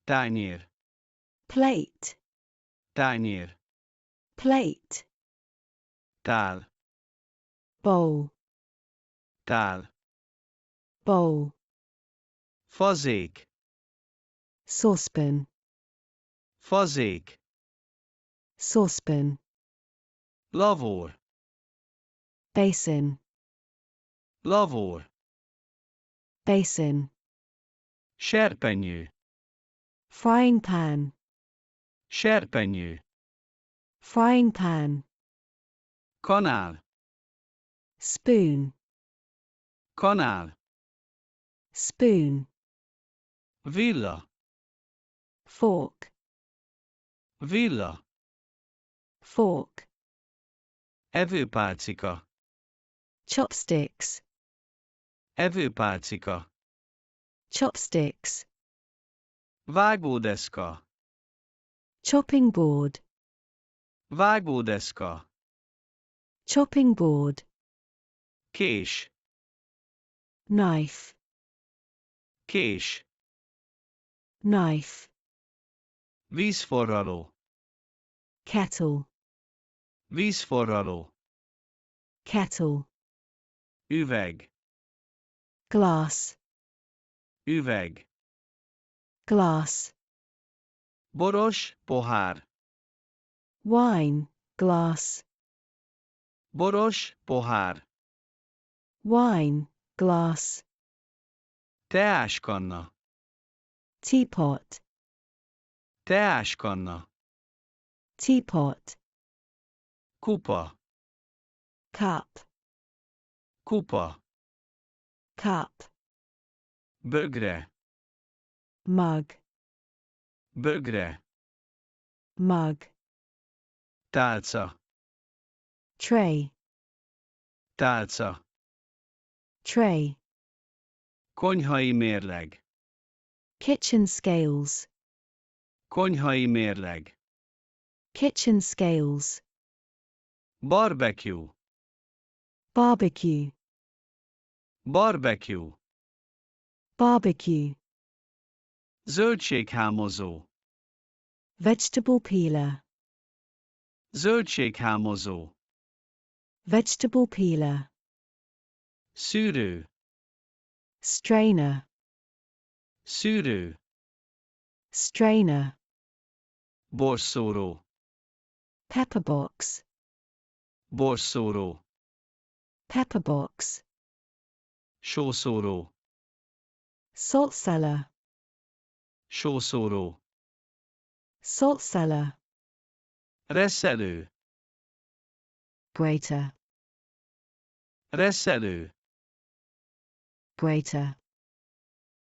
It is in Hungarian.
Tányér. Plate. Tányér. Plate. Tál. Bowl. Tál. Bowl. Fazék. Saucepan. Fazék. Saucepan. Lavór. Basin. Lavór. Basin. Serpenyő. Frying pan. Serpenyő. Frying pan. Kanál. Spoon. Kanál. Spoon. Villa. Fork. Villa. Fork. Evőpálcika. Chopsticks. Evőpálcika. Chopsticks. Vágódeszka. Chopping board. Vágódeszka. Chopping board. Kés. Knife. Kés. Knife. Vízforraló. Kettle. Vízforraló. Kettle. Üveg. Glass. Üveg. Glass. Boros, pohár. Wine. Glass. Boros, pohár. Wine. Glass. Teáskanna. Teapot. Teáskanna. Teapot. Kupa. Cup. Kupa. Cup. Bögre. Mug. Bögre. Mug. Tálca. Tray. Tálca. Tray. Konyhai mérleg. Kitchen scales. Konyhai mérleg. Kitchen scales. Barbecue. Barbecue. Barbecue. Barbecue. Zöldséghámozó. Vegetable peeler. Zöldséghámozó. Vegetable peeler. Szűrő. Strainer. Szűrő. Strainer. Borszóró. Pepper box. Borszóró. Pepper box. Sószóró. Salt cellar. Sószóró. Salt cellar. Reszelő. Grater. Reszelő. Grater.